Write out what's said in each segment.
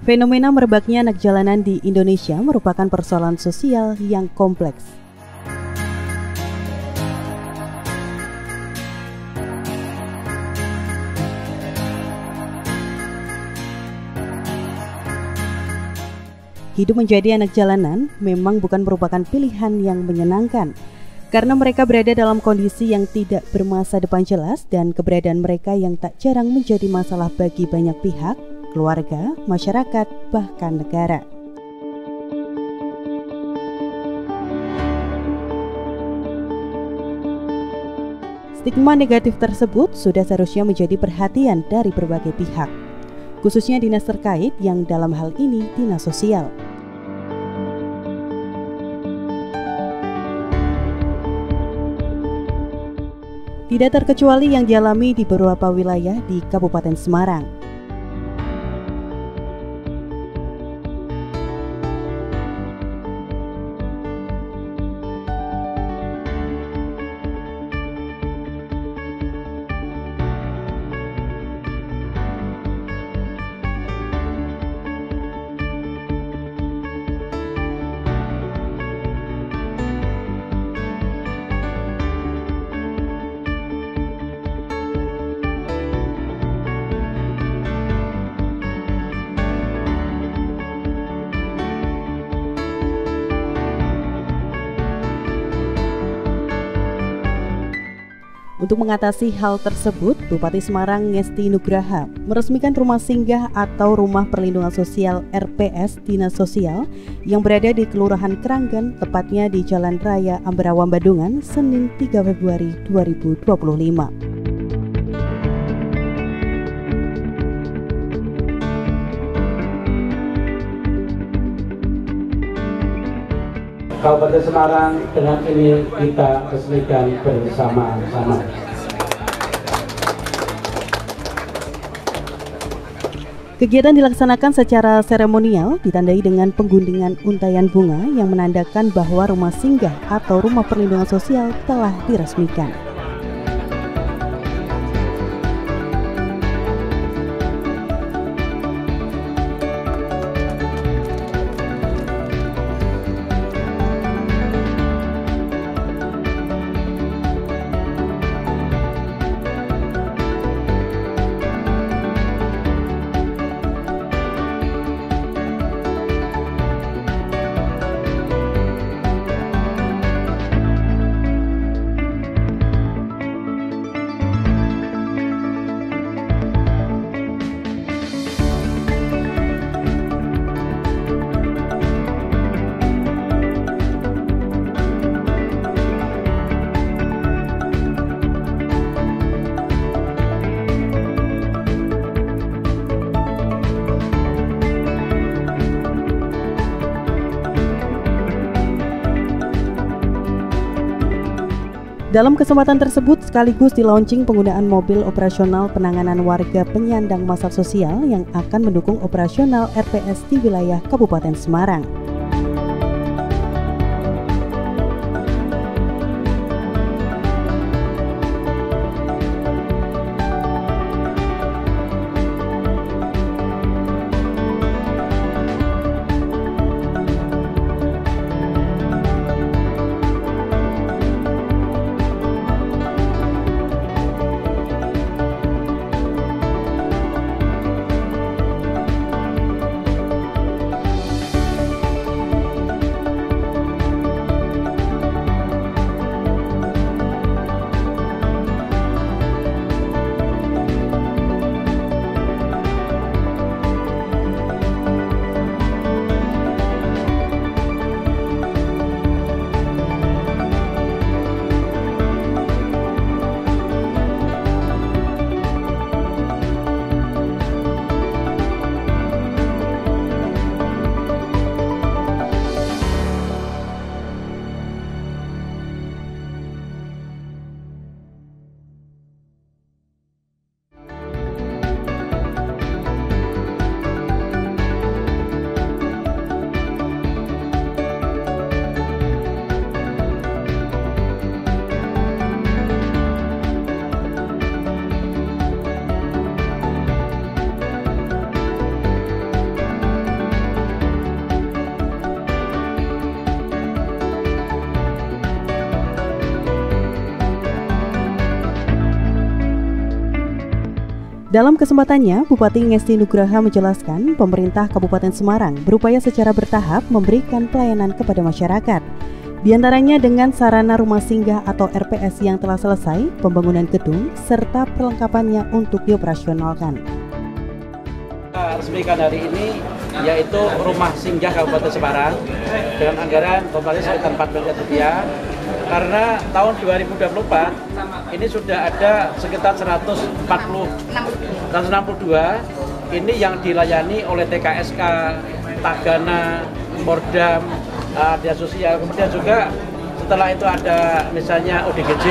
Fenomena merebaknya anak jalanan di Indonesia merupakan persoalan sosial yang kompleks. Hidup menjadi anak jalanan memang bukan merupakan pilihan yang menyenangkan, karena mereka berada dalam kondisi yang tidak bermasa depan jelas dan keberadaan mereka yang tak jarang menjadi masalah bagi banyak pihak, keluarga, masyarakat, bahkan negara. Stigma negatif tersebut sudah seharusnya menjadi perhatian dari berbagai pihak, khususnya dinas terkait yang dalam hal ini dinas sosial. Tidak terkecuali yang dialami di beberapa wilayah di Kabupaten Semarang. Untuk mengatasi hal tersebut, Bupati Semarang Ngesti Nugraha meresmikan rumah singgah atau Rumah Perlindungan Sosial RPS Dinas Sosial yang berada di Kelurahan Kranggan, tepatnya di Jalan Raya Ambarawa Bandungan, Senin 3 Februari 2025. Kabupaten Semarang dengan ini kita resmikan bersama-sama. Kegiatan dilaksanakan secara seremonial, ditandai dengan pengguntingan untaian bunga yang menandakan bahwa rumah singgah atau rumah perlindungan sosial telah diresmikan. Dalam kesempatan tersebut sekaligus di-launching penggunaan mobil operasional penanganan warga penyandang masalah sosial yang akan mendukung operasional RPS di wilayah Kabupaten Semarang. Dalam kesempatannya, Bupati Ngesti Nugraha menjelaskan pemerintah Kabupaten Semarang berupaya secara bertahap memberikan pelayanan kepada masyarakat. Di antaranya dengan sarana rumah singgah atau RPS yang telah selesai, pembangunan gedung, serta perlengkapannya untuk dioperasionalkan. Kita resmikan hari ini yaitu rumah singgah Kabupaten Semarang dengan anggaran totalnya sekitar 4 miliar rupiah. Karena tahun 2024 ini sudah ada sekitar 162 ini yang dilayani oleh TKSK, Tagana, Pordam, Dinas Sosial. Kemudian juga setelah itu ada misalnya ODGJ,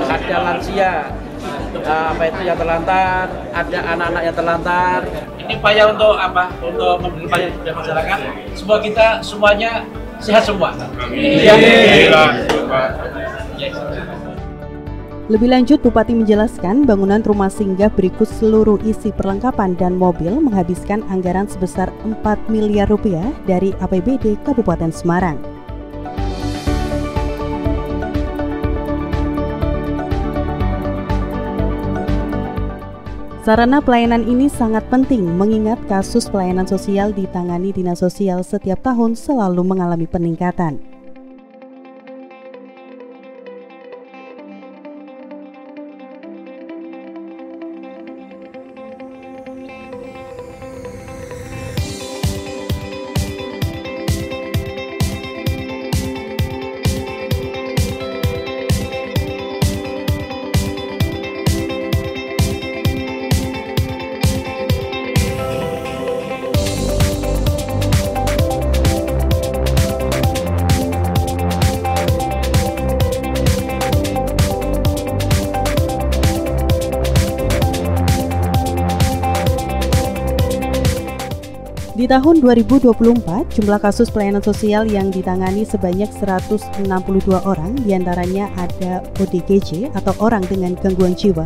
ada lansia, yang terlantar, ada anak-anak yang terlantar. Ini upaya untuk apa? Untuk memberi pelayanan kepada masyarakat. Semua kita semuanya sehat semua. Lebih lanjut, Bupati menjelaskan bangunan rumah singgah berikut seluruh isi perlengkapan dan mobil menghabiskan anggaran sebesar 4 miliar rupiah dari APBD Kabupaten Semarang. Sarana pelayanan ini sangat penting mengingat kasus pelayanan sosial ditangani Dinas Sosial setiap tahun selalu mengalami peningkatan. Di tahun 2024, jumlah kasus pelayanan sosial yang ditangani sebanyak 162 orang, diantaranya ada ODGJ atau orang dengan gangguan jiwa,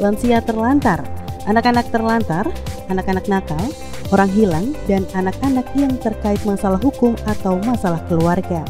lansia terlantar, anak-anak terlantar, anak-anak nakal, orang hilang, dan anak-anak yang terkait masalah hukum atau masalah keluarga.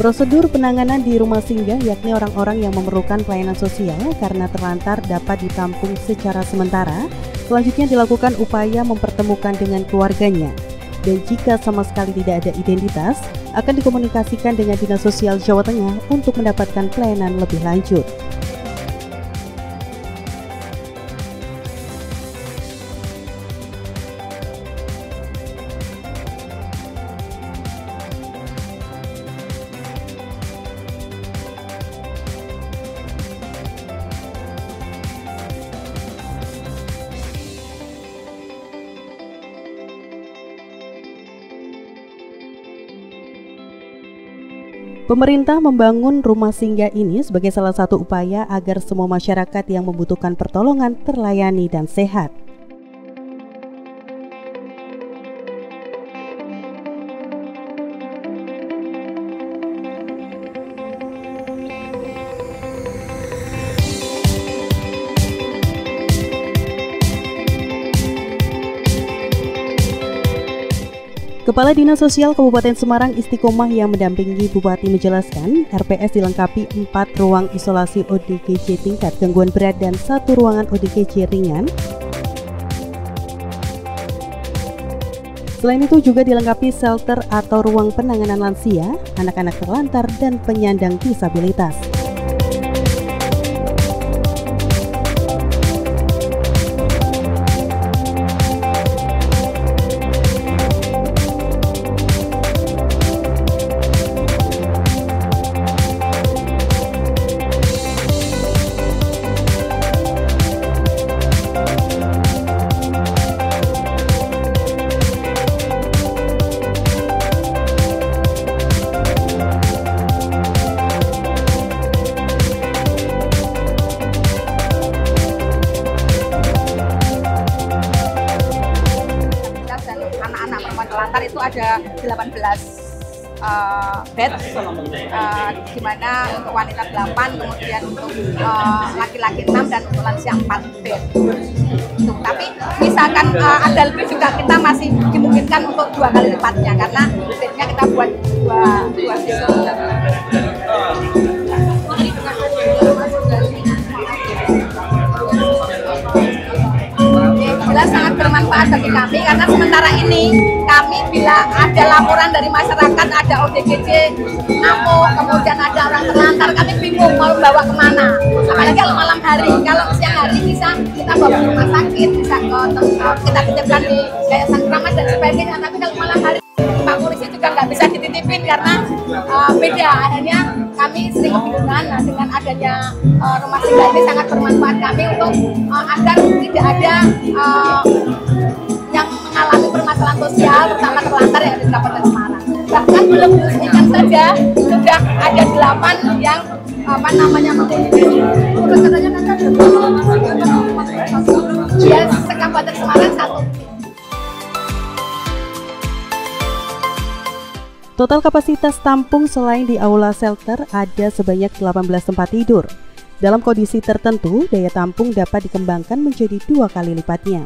Prosedur penanganan di rumah singgah yakni orang-orang yang memerlukan pelayanan sosial karena terlantar dapat ditampung secara sementara. Selanjutnya dilakukan upaya mempertemukan dengan keluarganya. Dan jika sama sekali tidak ada identitas, akan dikomunikasikan dengan Dinas Sosial Jawa Tengah untuk mendapatkan pelayanan lebih lanjut. Pemerintah membangun rumah singgah ini sebagai salah satu upaya agar semua masyarakat yang membutuhkan pertolongan terlayani dan sehat. Kepala Dinas Sosial Kabupaten Semarang Istiqomah yang mendampingi Bupati menjelaskan, RPS dilengkapi 4 ruang isolasi ODGJ tingkat gangguan berat dan 1 ruangan ODGJ ringan. Selain itu juga dilengkapi shelter atau ruang penanganan lansia, anak-anak terlantar, dan penyandang disabilitas. ada 18 bed, di mana untuk wanita 8, kemudian untuk laki-laki 6 dan untuk lansia 4 bed. Tapi misalkan ada lebih juga kita masih dimungkinkan untuk 2 kali lipatnya karena bednya kita buat dua sisi. Jelas sangat bermanfaat bagi kami karena sementara ini kami bila ada laporan dari masyarakat ada ODGJ ngamuk, kemudian ada orang terlantar, kami bingung mau bawa kemana, apalagi kalau malam hari. Kalau siang hari bisa kita bawa ke rumah sakit, bisa kita titipkan di Yayasan Keramas dan sebagainya, tapi kalau malam hari Pak Polisi juga nggak bisa dititipin karena beda. Akhirnya kami sering kebingungan. Nah, dengan adanya rumah singgah ini sangat bermanfaat kami untuk agar tidak ada yang mengalami permasalahan sosial, terutama terlantar yang ada di Kabupaten Semarang. Bahkan belum diresmikan saja sudah ada 8 yang ya, se-Kabupaten Semarang 1. Total kapasitas tampung selain di aula shelter ada sebanyak 18 tempat tidur. Dalam kondisi tertentu, daya tampung dapat dikembangkan menjadi 2 kali lipatnya.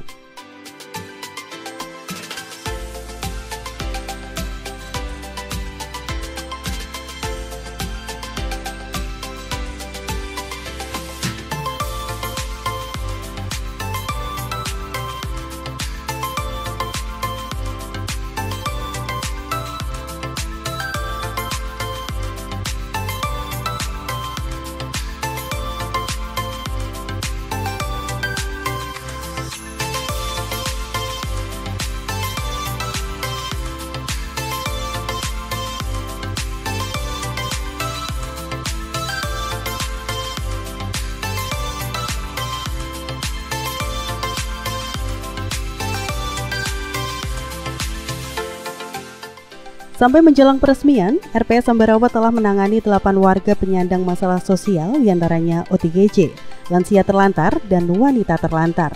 Sampai menjelang peresmian, RPS Ambarawa telah menangani 8 warga penyandang masalah sosial, diantaranya ODGJ, lansia terlantar, dan wanita terlantar.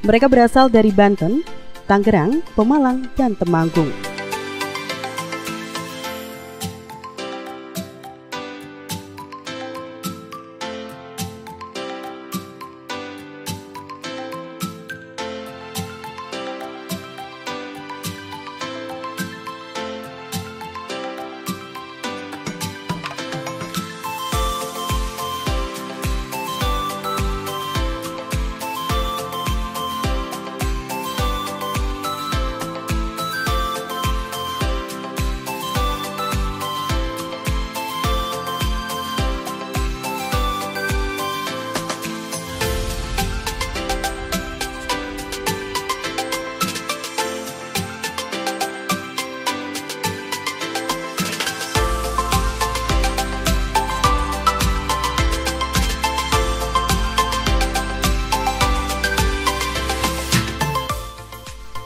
Mereka berasal dari Banten, Tangerang, Pemalang, dan Temanggung.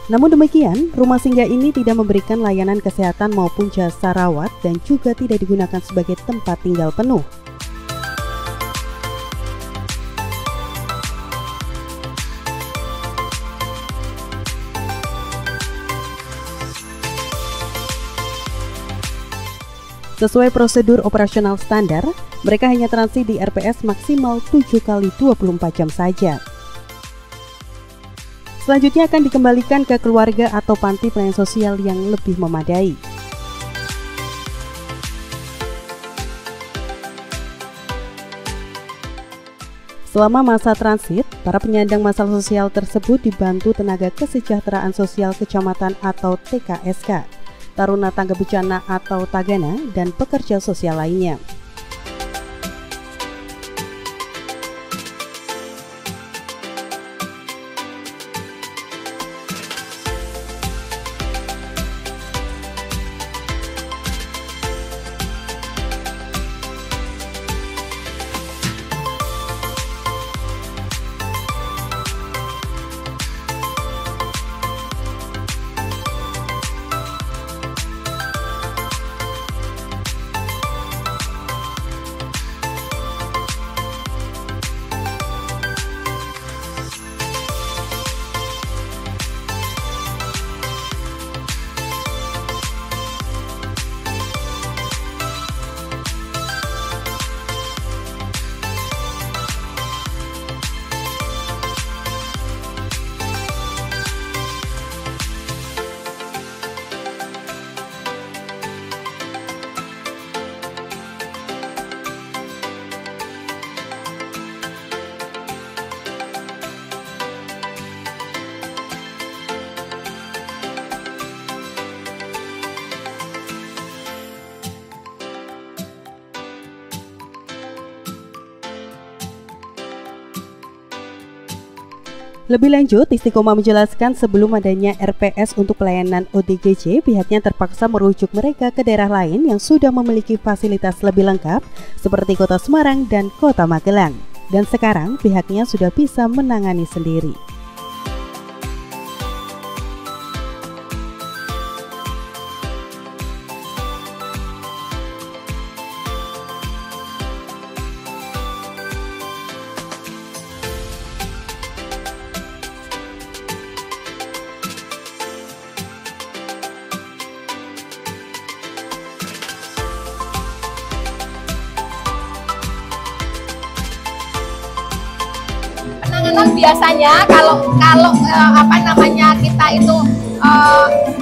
Namun demikian, rumah singgah ini tidak memberikan layanan kesehatan maupun jasa rawat dan juga tidak digunakan sebagai tempat tinggal penuh. Sesuai prosedur operasional standar, mereka hanya transit di RPS maksimal 7 kali 24 jam saja. Selanjutnya akan dikembalikan ke keluarga atau panti pelayanan sosial yang lebih memadai. Selama masa transit, para penyandang masalah sosial tersebut dibantu tenaga kesejahteraan sosial kecamatan atau TKSK, taruna tangga bencana atau tagana, dan pekerja sosial lainnya. Lebih lanjut, Istiqomah menjelaskan sebelum adanya RPS untuk pelayanan ODGJ, pihaknya terpaksa merujuk mereka ke daerah lain yang sudah memiliki fasilitas lebih lengkap seperti Kota Semarang dan Kota Magelang. Dan sekarang pihaknya sudah bisa menangani sendiri. Penanganan biasanya kalau kita itu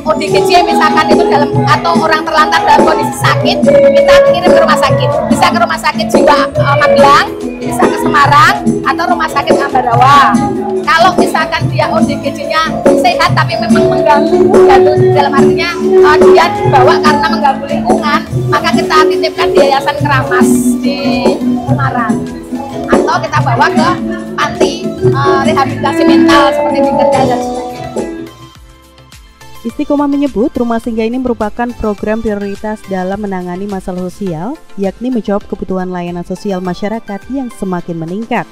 ODGJ misalkan itu dalam atau orang terlantar dalam kondisi sakit, kita kirim ke rumah sakit, bisa ke rumah sakit jiwa Magelang, bisa ke Semarang atau rumah sakit Ambarawa. Kalau misalkan dia ODGJ-nya sehat tapi memang mengganggu, dalam artinya dia dibawa karena mengganggu lingkungan, maka kita titipkan di Yayasan Keramas di Semarang, atau kita bawa ke panti rehabilitasi mental seperti di Kendal dan sebagainya. Istiqomah menyebut rumah singgah ini merupakan program prioritas dalam menangani masalah sosial, yakni menjawab kebutuhan layanan sosial masyarakat yang semakin meningkat.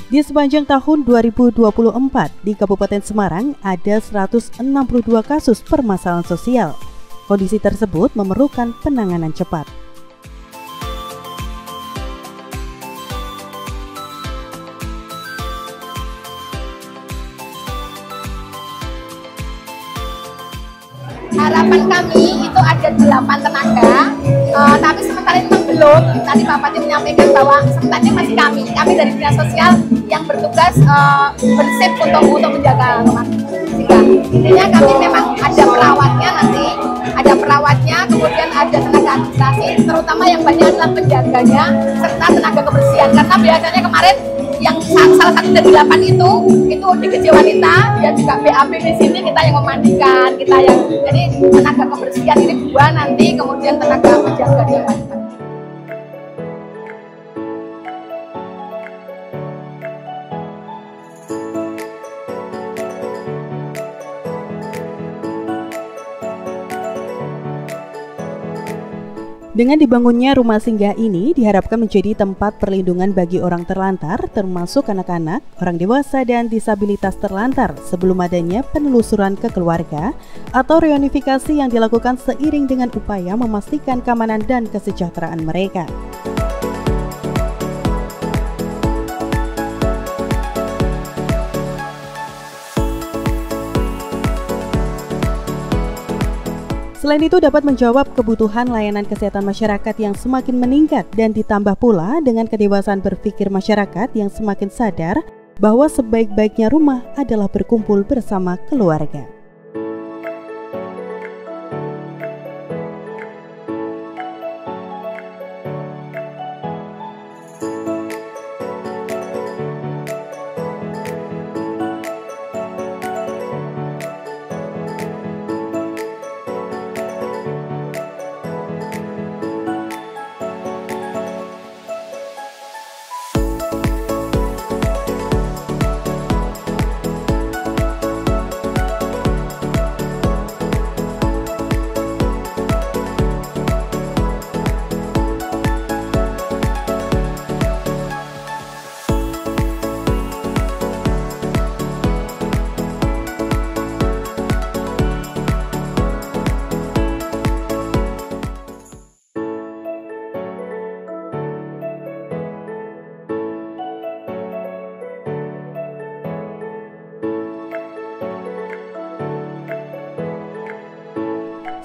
Di sepanjang tahun 2024, di Kabupaten Semarang ada 162 kasus permasalahan sosial. Kondisi tersebut memerlukan penanganan cepat. Harapan kami itu ada 8 tenaga, tapi sementara itu belum. Tadi Pak Pati menyampaikan bahwa sebenarnya masih kami dari dinas sosial yang bertugas bersip untuk menjaga rumah singgah. Intinya kami memang ada perawatnya nanti, ada perawatnya, kemudian ada tenaga administrasi, terutama yang banyak adalah penjaganya serta tenaga kebersihan. Karena biasanya kemarin yang salah satu dari 8 itu ODGJ wanita, dia juga BAB di sini, kita yang memandikan, jadi tenaga kebersihan ini 2 nanti, kemudian tenaga penjaga dia wanita. Dengan dibangunnya rumah singgah ini diharapkan menjadi tempat perlindungan bagi orang terlantar, termasuk anak-anak, orang dewasa, dan disabilitas terlantar sebelum adanya penelusuran ke keluarga atau reunifikasi yang dilakukan seiring dengan upaya memastikan keamanan dan kesejahteraan mereka. Selain itu dapat menjawab kebutuhan layanan kesehatan masyarakat yang semakin meningkat dan ditambah pula dengan kedewasaan berpikir masyarakat yang semakin sadar bahwa sebaik-baiknya rumah adalah berkumpul bersama keluarga.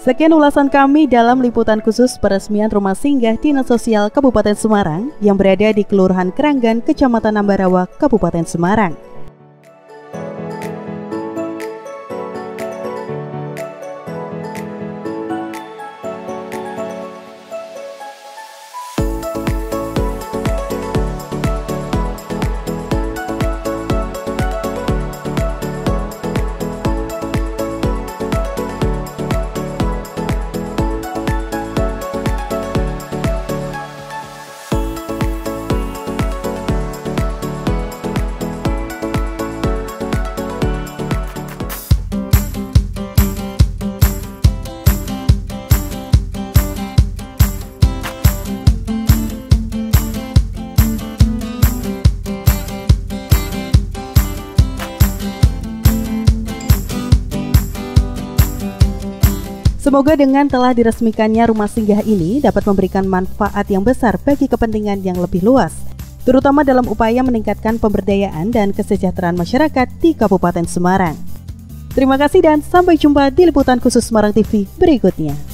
Sekian ulasan kami dalam liputan khusus peresmian Rumah Singgah Dinas Sosial Kabupaten Semarang yang berada di Kelurahan Keranggan, Kecamatan Ambarawa, Kabupaten Semarang. Semoga dengan telah diresmikannya rumah singgah ini dapat memberikan manfaat yang besar bagi kepentingan yang lebih luas, terutama dalam upaya meningkatkan pemberdayaan dan kesejahteraan masyarakat di Kabupaten Semarang. Terima kasih dan sampai jumpa di liputan khusus Semarang TV berikutnya.